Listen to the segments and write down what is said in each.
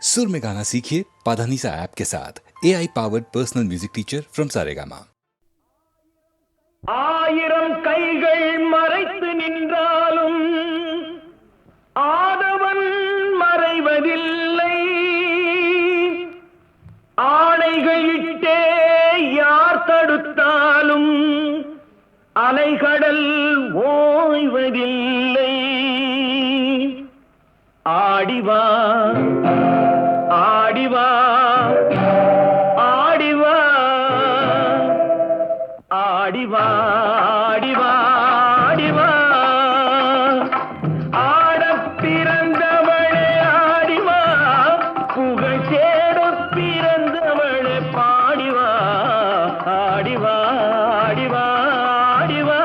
सुर में गाना सीखिए पाधानीसा ऐप के साथ AI powered personal music teacher from Saregama. ஆயிரம் கைகள் மறைத்து நின்றாலும் ஆதவன் மறைவதில்லை. ஆணைகள் இட்டே யார் தடுத்தாலும் அலைகடல் ஓய்வதில்லை. ஆடிவா ஆடிவா ஆடிவா ஆடிவா ஆடிவா ஆடிவா ஆடப் பிறந்தவளே ஆடிவா, புகழ் தேடப் பிறந்தவளே பாடிவா. ஆடிவா ஆடிவா ஆடிவா.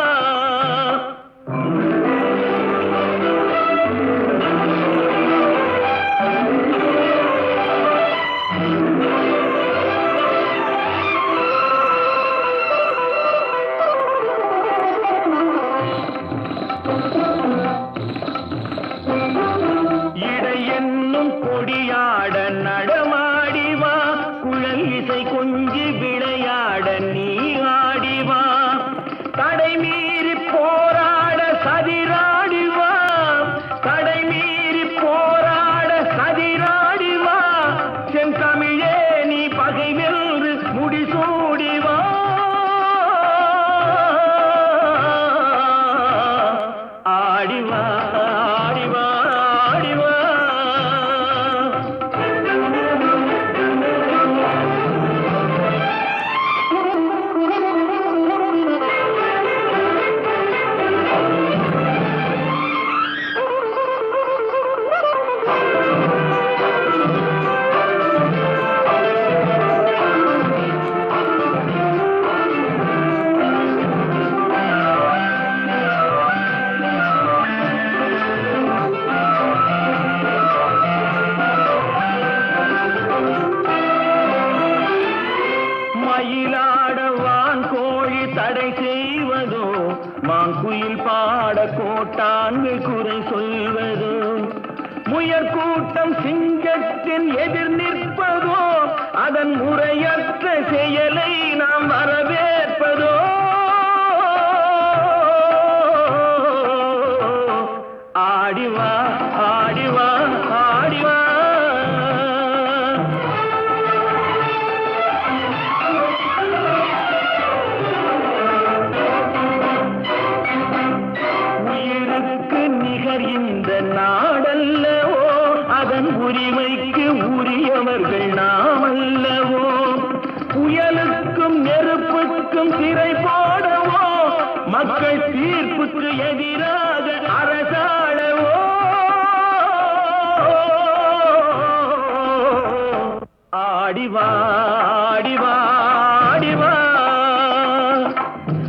கொடியாட நடமாடிவா, குழல் இசை கொஞ்சி விளையாட நீ ஆடிவா. தடை மீறி போராட சதிராடிவா, தடை மீறி போராட சதிராடிவா. செந்தமிழே நீ பகை வென்று முடிசூடிவா. ஆடிவா ஆடிவா ஆடிவா. மயிலாடவான் கோழி தடை செய்வதோ, மாங்குயில் பாட கோட்டான்கள் குறை சொல்வதோ, முயற்கூட்டம் சிங்கத்தின் எதிர் நிற்பதோ, அதன் முறையற்ற செயலை நாம் வரவேற்பதோ. ஆடிவா ஆடிவா ஆடிவா. இந்த நாடல்லவோ, அதன் உரிமைக்கு உரியவர்கள் நாம் அல்லவோ. புயலுக்கும் நெருப்புக்கும் திரை போடவோ, மக்கள் தீர்ப்புக்கு எதிராக அரசாளவோ. ஆடிவா ஆடிவா ஆடிவா.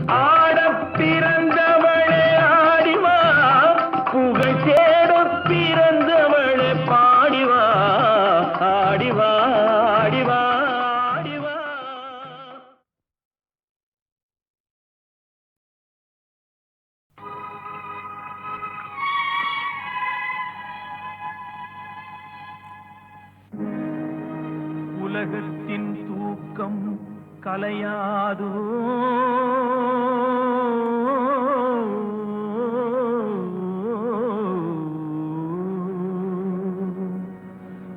ஆடப் பிறந்தவளே ஆடிவா, புகழ் தேடப் பிறந்தவளே பாடிவா. ஆடிவா ஆடிவா ஆடிவா. உலகத்தின் தூக்கம் கலையாதோ,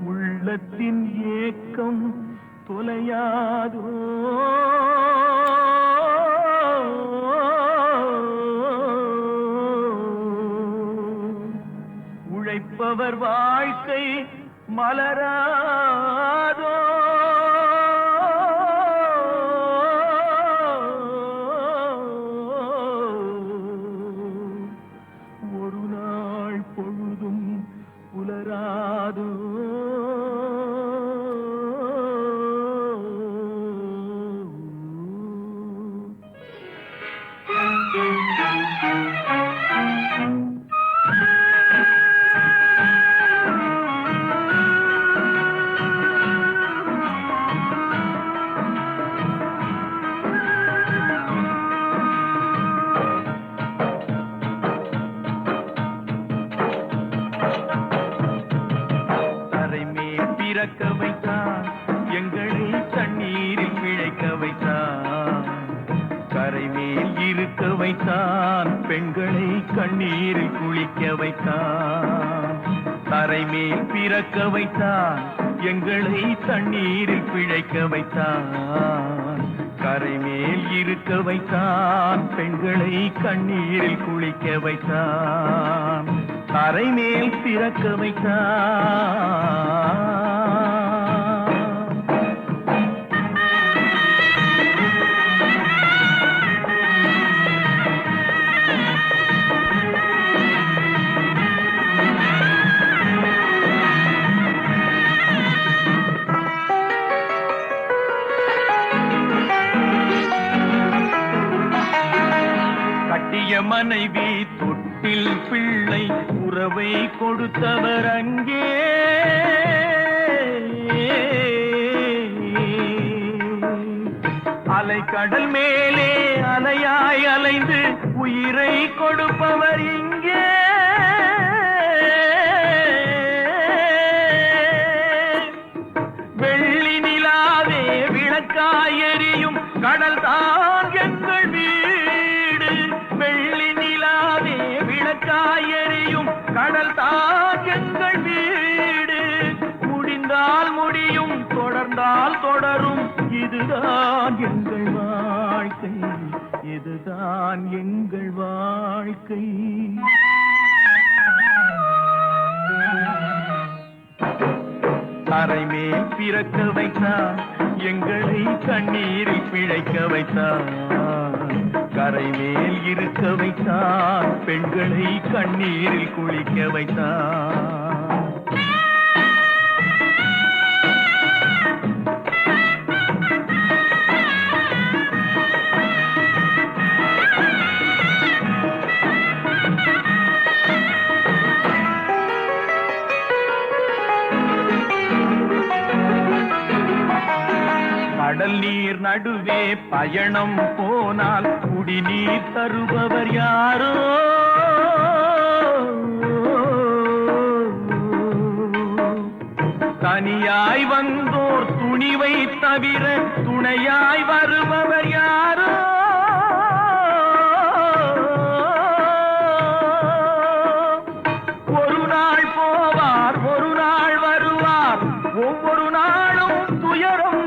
உள்ளத்தின் ஏக்கம் தொலையாதோ. உழைப்பவர் வாழ்க்கை மலராதோ. ஒரு நாள் பொழுதும் புலராதோ. பிறக்க வைத்தான் எங்களை தண்ணீரில் பிழைக்க வைத்தான் கரை மேல் இருக்க வைத்தான் பெண்களை கண்ணீரில் குளிக்க வைத்தான் தரை மேல் பிறக்க வைத்தான் எங்களை தண்ணீரில் பிழைக்க வைத்தான் கரை மேல் இருக்க வைத்தான் பெண்களை கண்ணீரில் குளிக்க வைத்தான் தரை மேல் பிறக்க வைத்தான் மனைவி தொட்டில் பிள்ளை உறவை கொடுத்தவர் அங்கே அலைக்கடல் மேலே அலையாய் அலைந்து உயிரை கொடுப்பவர் இங்கே வெள்ளி நிலாவே விளக்காய் எரியும் கடல் தான் எங்கள் வீடு வெள்ளி நிலாவே விளக்காய் எரியும் கடல் தான் எங்கள் வீடு முடிந்தால் முடியும் தொடர்ந்தால் தொடரும் இதுதான் எங்கள் வாழ்க்கை இதுதான் எங்கள் வாழ்க்கை தரை மேல் பிறக்க வைத்தான் எங்களை கண்ணீரில் பிழைக்க வைத்தான் கரை மேல் இருக்க வைத்தான் பெண்களை கண்ணீரில் குளிக்க வைத்தான் கடல் நீர் நடுவே பயணம் போனால் குடிநீர் தருபவர் யாரோ தனியாய் வந்தோர் துணிவை தவிர துணையாய் வருபவர் யாரோ ஒரு நாள் போவார் ஒரு நாள் வருவார் ஒவ்வொரு நாளும் துயரம்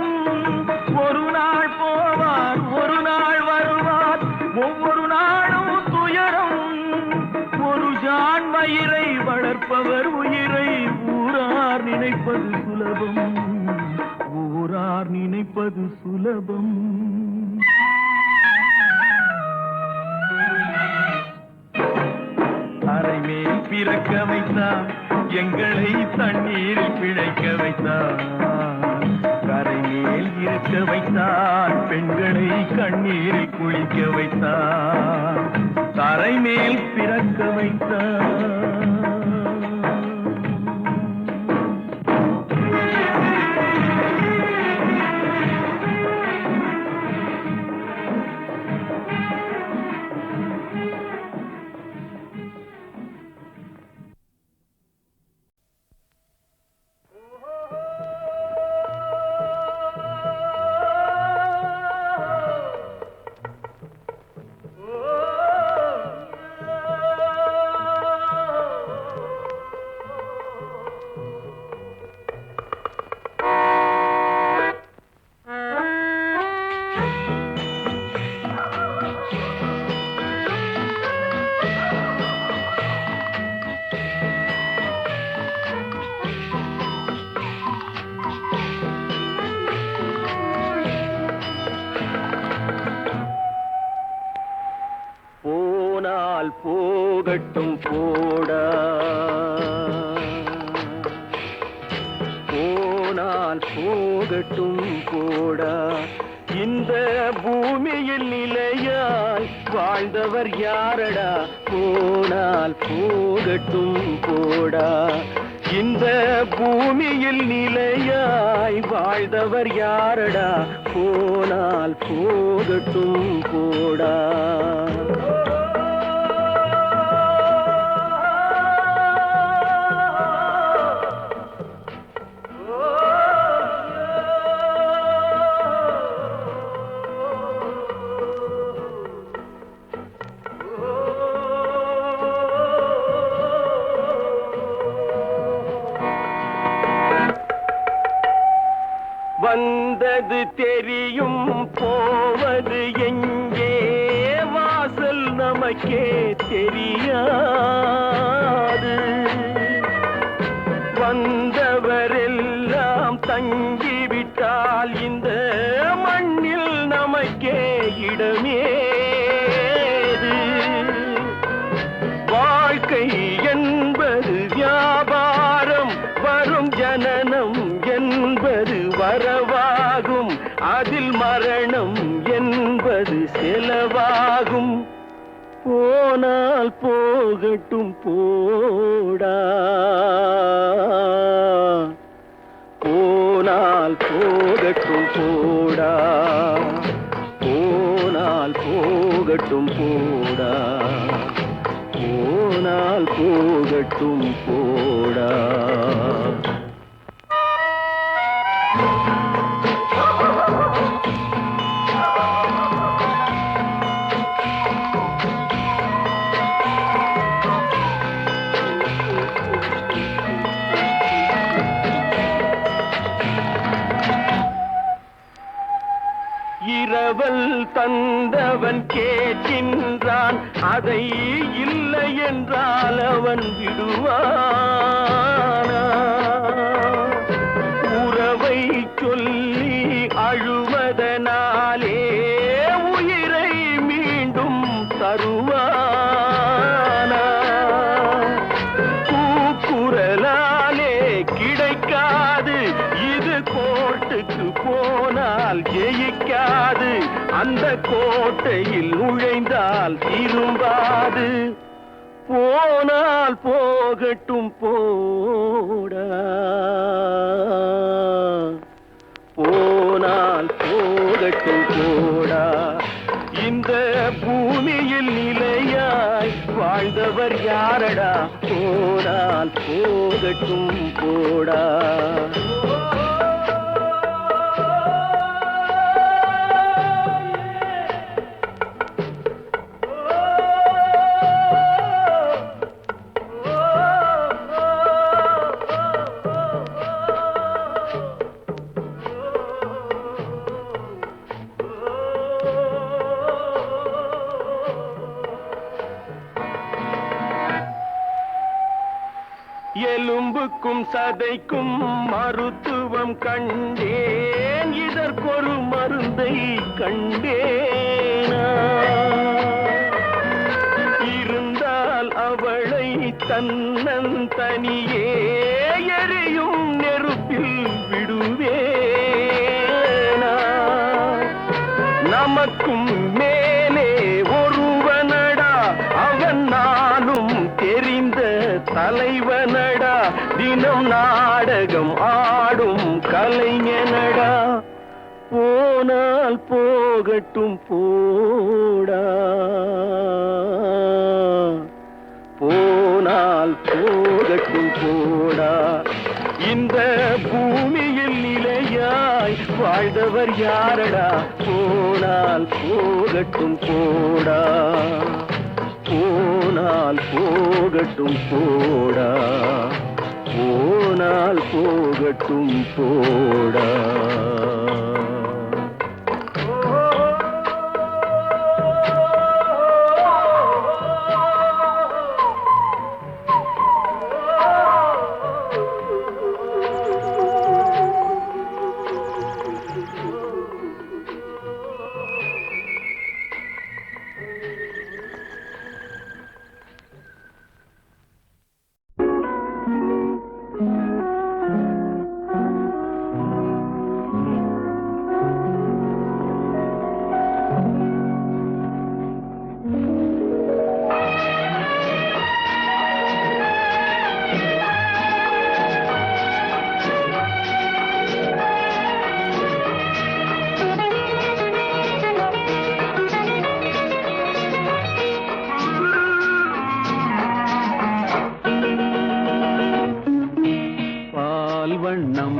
ஒரு நாள் போவார் ஒரு நாள் வருவார் ஒவ்வொரு நாளும் துயரம் ஒரு ஜான் மயிரை வளர்ப்பவர் உயிரை ஊரார் நினைப்பது சுலபம் ஊரார் நினைப்பது சுலபம் அரை மேல் பிறக்க வைத்தான் எங்களை தண்ணீரில் பிழைக்க வைத்தான் கரை மேல் இருக்க வைத்தான் பெண்களை கண்ணீரில் குளிக்க வைத்தான் தரை மேல் பிறக்க வைத்தான் போகட்டும் போடா போனால் போகட்டும் போடா இந்த பூமியில் நிலையாய் வாழ்ந்தவர் யாரடா போனால் போகட்டும் போடா இந்த பூமியில் நிலையாய் வாழ்ந்தவர் யாரடா போனால் போகட்டும் போடா Oh வந்தது தெரியும் போவது எங்கே வாசல் நமக்கே தெரியாது வந்தவரெல்லாம் தங்கிவிட்டால் இந்த மண்ணில் நமக்கே இடமேது வாழ்க்கை என்பது வியாபாரம் வரும் ஜனனம் என்பது வரவாகும் அதில் மரணம் என்பது செலவாகும் போனால் போகட்டும் போடா போனால் போகட்டும் போடா போனால் போகட்டும் போடா போனால் போகட்டும் போடா இரவல் தந்தவன் கேட்கின்றான் அதை இல்லை என்றால் அவன் விடுவானா உறவை சொல்லி அழுவதனாலே உயிரை மீண்டும் தருவானா கூக்குரலாலே கிடைக்காது இது கோர்ட்டுக்கு போனால் ஜெயிக்காது அந்த கோட்டையில் நுழைந்தால் திரும்பாது போனால் போகட்டும் போடா போனால் போகட்டும் போடா இந்த பூமியில் நிலையாய் வாழ்ந்தவர் யாரடா போனால் போகட்டும் போடா எலும்புக்கும் சதைக்கும் மருத்துவம் கண்டேன் இதற்கொரு மருந்தை கண்டேனா இருந்தால் அவளை தன்னந்தனியே எரியும் நெருப்பில் விடுவேனா நமக்கும் மேலே ஒருவனடா அவன் நானும் தெரிந்த தலைவனடா தினம் நாடகம் ஆடும் கலைஞனடா போனால் போகட்டும் போடா போனால் போகட்டும் போடா இந்த பூமியில் நிலையாய் வாழ்ந்தவர் யாரடா போனால் போகட்டும் போடா போனால் போகட்டும் போடா போனால் போகட்டும் போடா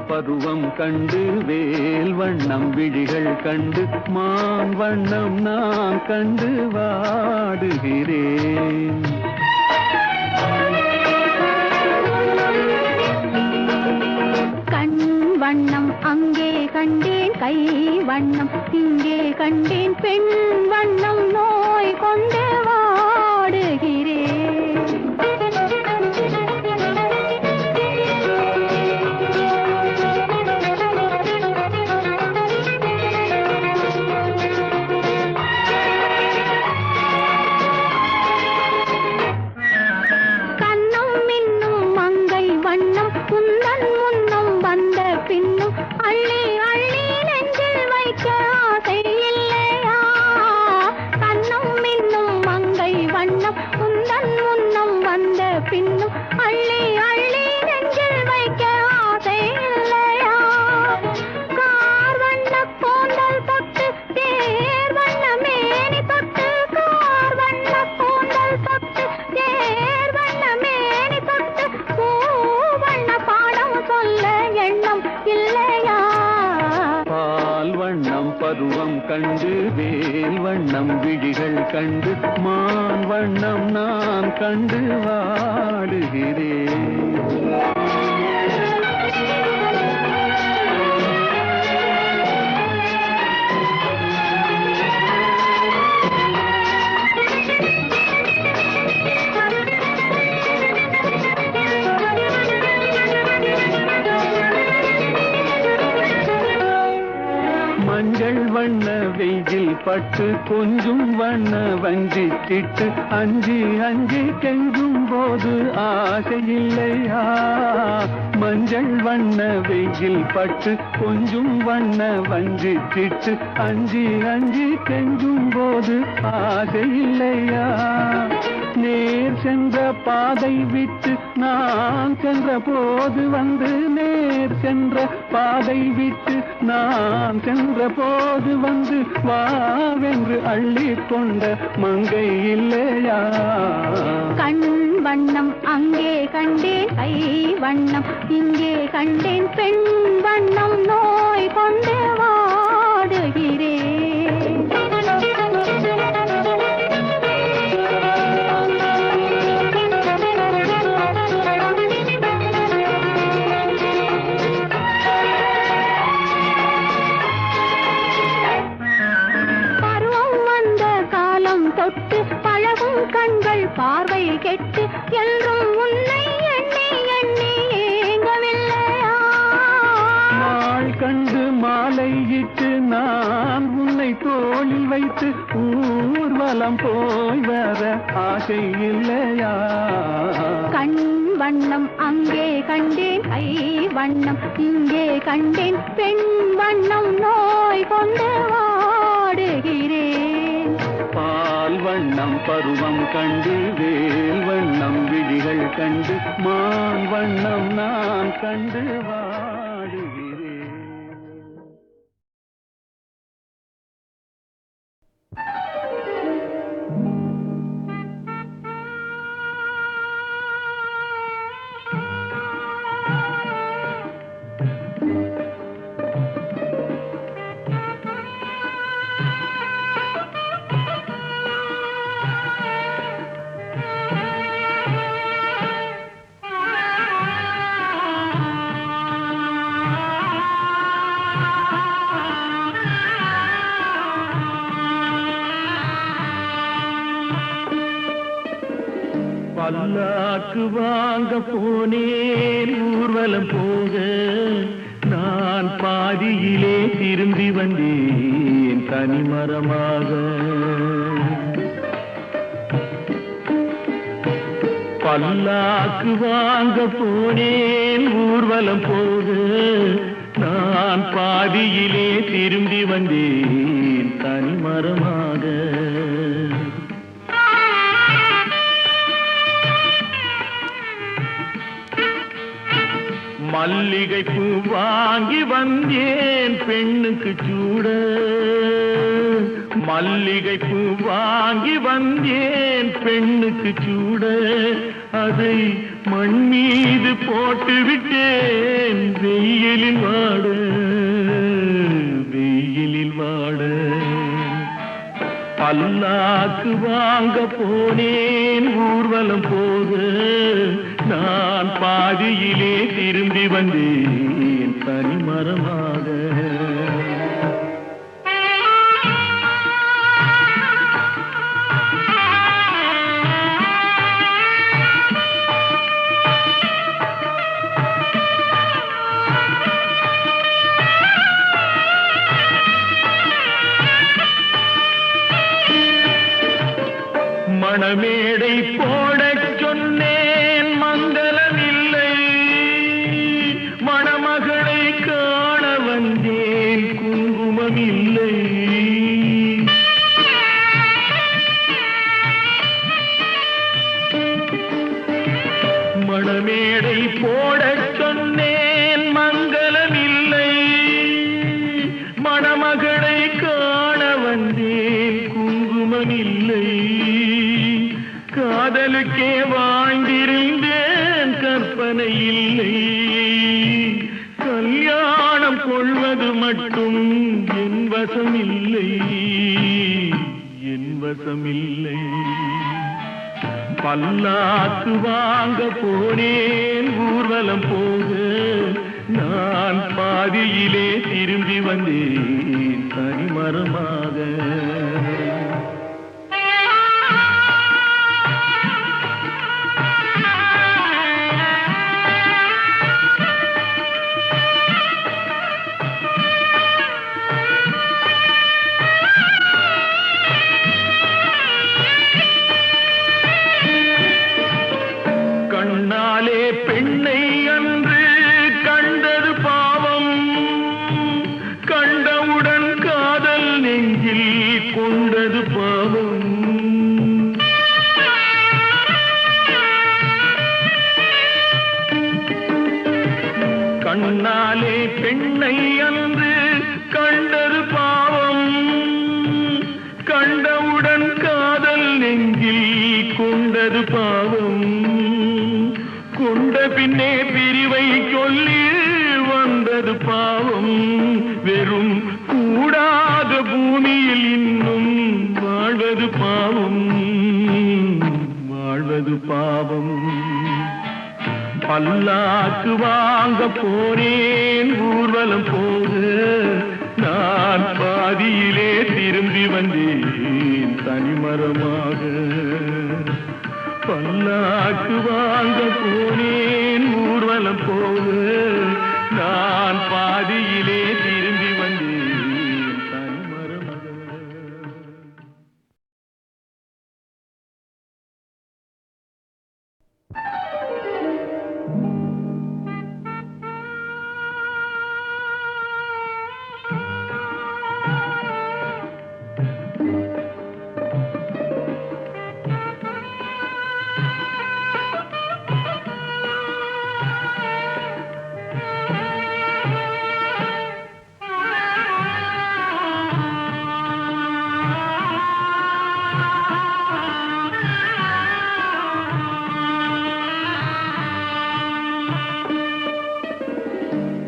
பருவம் கண்டு வேல் வண்ணம் விழிகள் கண்டு மான் வண்ணம் நான் கண்டு வாடுகிறேன். கண் வண்ணம் அங்கே கண்டேன் கை வண்ணம் இங்கே கண்டேன் பெண் வண்ணம் நோய் கொண்டு வாடுகிறேன். பின்னும் அள்ளி அள்ளி நெஞ்சில் வைக்க ஆசை இல்லையா? கண்ணும் மின்னும் மங்கை வண்ணம் உந்தன் முன்னம் வந்த பின்னும் அள்ளி அள்ளி நெஞ்சில் வைக்க ஆசை இல்லையா? கார் வண்ண கூந்தல் தொட்டு தேர் வண்ண மேனி தொட்டு கார் வண்ண கூந்தல் தொட்டு தேர் வண்ண மேனி தொட்டு பூ வண்ண பாடம் சொல்ல எண்ணம் இல்லையா? பால் வண்ணம் பருவம் கண்டு வேல் வண்ணம் விழிகள் கண்டு மான் வண்ணம் நான் கண்டு வாடுகிறேன். மஞ்சள் வண்ண வெயில் பட்டு கொஞ்சம் வண்ண வஞ்சி கிட்டு அஞ்சி அஞ்சி கெஞ்சும் போது ஆசை இல்லையா? மஞ்சள் வண்ண வெயில் பட்டு கொஞ்சம் வண்ண வஞ்சி கிட்டு அஞ்சி அஞ்சி கெஞ்சும் போது ஆசை இல்லையா? நேர் சென்ற பாதை விட்டு நான் சென்ற போது வந்து நேர் சென்ற பாதை விட்டு நான் சென்ற போது வந்து வாவென்று அள்ளி கொண்ட மங்கை இல்லையா? கண் வண்ணம் அங்கே கண்டேன் கை வண்ணம் இங்கே கண்டேன் பெண் வண்ணம் நோய் கொண்டு வாடுகிறேன். தொட்டு பழகும் கண்கள் பார்வை கெட்டு என்றும் உன்னை எண்ணி எண்ணி ஏங்கவில்லையா? நாள் கண்டு மாலையிட்டு நான் உன்னை தோளில் வைத்து ஊர்வலம் போய் வர ஆசை இல்லையா? கண் வண்ணம் அங்கே கண்டேன் கை வண்ணம் இங்கே கண்டேன் பெண் வண்ணம் நோய் கொண்டு வாடுகிறேன். பால் வண்ணம் பருவம் கண்டு வேல் வண்ணம் விழிகள் கண்டு மான் வண்ணம் நான் கண்டு வாடுகிறேன். பல்லாக்கு வாங்க போனேன் ஊர்வலம் போக நான் பாதியிலே திரும்பி வந்தேன் தனிமரமாக. பல்லாக்கு வாங்க போனேன் ஊர்வலம் போக நான் பாதியிலே திரும்பி வந்தேன் தனிமரமாக. மல்லிகை பூ வாங்கி வந்தேன் பெண்ணுக்கு சூட. மல்லிகை பூ வாங்கி வந்தேன் பெண்ணுக்கு சூட. அதை மண் மீது போட்டு விட்டேன் வெயிலில் வாட வெயிலில் வாட. பல்லாக்கு வாங்க போனேன் ஊர்வலம் போக நான் பாதியிலே திரும்பி வந்தேன் தனிமரமாக. தனிமரமாக. மணமேடை போடச் சொன்னேன் மங்களமில்லை, மணமகளை காண வந்தேன் குங்குமமில்லை. மணமேடை போடச் சொன்னேன் மங்களமில்லை, மணமகளை காண வந்தேன் குங்குமமில்லை. காதலுக்கே வாழ்ந்திருந்தேன் கற்பனை இல்லை, கல்யாணம் கொள்வது மட்டும் என் வசமில்லை, என் வசமில்லை. பல்லாக்கு வாங்க போனேன் ஊர்வலம் போக, நான் பாதியிலே திரும்பி வந்தேன் தனிமரமாக. கண்ணாலே பெண்ணை அன்று கண்டது பாவம், கண்டவுடன் காதல் நெஞ்சில் கொண்டது பாவம். கண்ணாலே பெண்ணை அன்று கண்டது பாவம், கண்டவுடன் காதல் நெஞ்சில் கொண்டது பாவம். கொண்ட பின்னே பிரிவை சொல்லி வந்தது பாவம், வெறும் கூடாத பூமியில் இன்னும் வாழ்வது பாவம், வாழ்வது பாவம். பல்லாக்கு வாங்க போனேன் ஊர்வலம் போக, நான் பாதியிலே திரும்பி வந்தேன் தனிமரமாக. பல்லாக்கு வாங்க போனேன் ஊர்வலம் போக, நான் பாதியிலே திரும்பி வந்தேன் தனிமரமாக.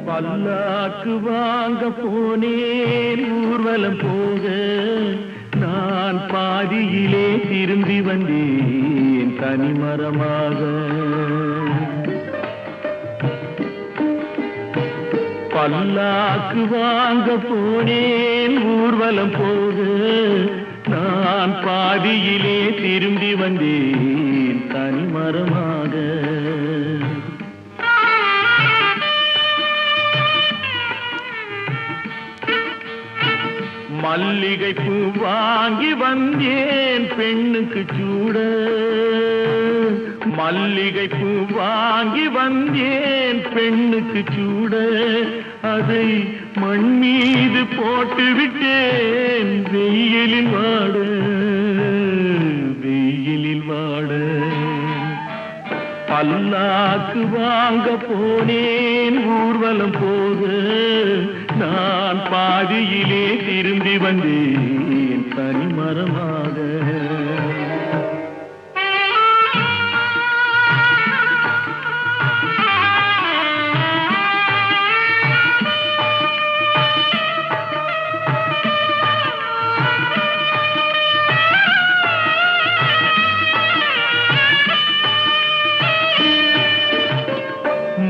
பல்லாக்கு வாங்க போனேன் ஊர்வலம் போக, நான் பாதியிலே திரும்பி வந்தேன் தனிமரமாக. பல்லாக்கு வாங்க போனேன் ஊர்வலம் போக, நான் பாதியிலே திரும்பி வந்தேன் தனிமரமாக. மல்லிகை பூ வாங்கி வந்தேன் பெண்ணுக்கு சூட, மல்லிகை பூ வாங்கி வந்தேன் பெண்ணுக்கு சூட, அதை மண் மீது போட்டு விட்டேன் வெயிலில் வாட, வெயிலில் வாட. பல்லாக்கு வாங்க போனேன் ஊர்வலம் போக, நான் பாதியிலே திரும்பி வந்தேன் தனிமரமாக.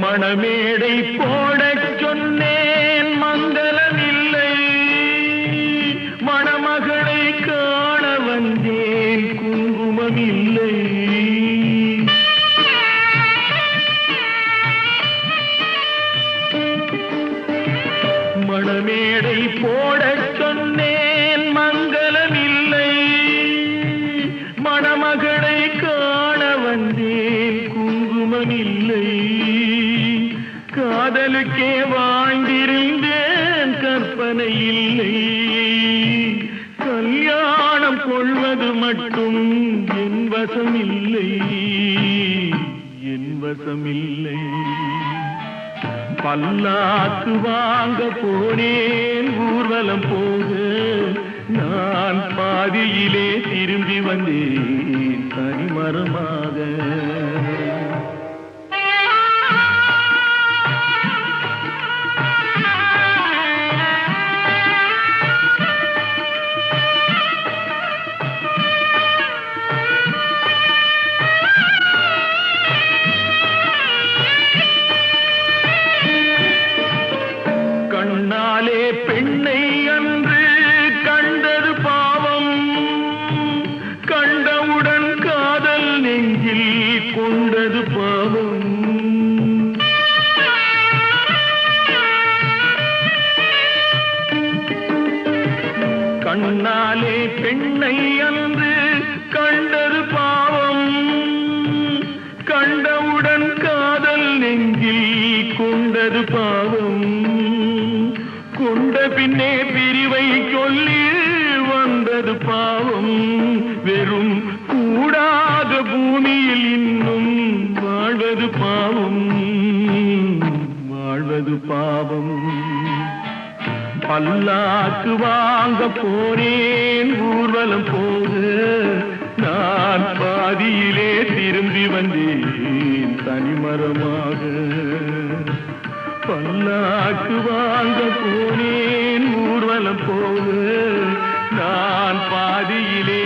மணமேடை போடச் சொன்னேன் கவலை இல்லை, கல்யாணம் கொள்வது மட்டும் என் வசமில்லை, என் வசமில்லை. பல்லாக்கு வாங்க போனேன் ஊர்வலம் போக, நான் பாதியிலே திரும்பி வந்தேன் தனிமரமாக. கண்ணாலே பெண்ணை அன்று கண்டது பாவம், கண்டவுடன் காதல் நெஞ்சில் கொண்டது பாவம். கண்ணாலே பெண்ணை அன்று கண்டது பாவம், கண்டவுடன் காதல் நெஞ்சில் கொண்டது பாவம். கொண்ட பின்னே பிரிவை சொல்லி வந்தது பாவம். வெறும் கூடாத பூமியில் இன்னும் வாழ்வது பாவம், வாழ்வது பாவம். பல்லாக்கு வாங்க போனேன் ஊர்வலம் போக, நான் பாதியிலே திரும்பி வந்தேன் தனிமரமாக. பல்லாக்கு வாங்க போனேன் ஊர்வலம் போக, நான் பாதியிலே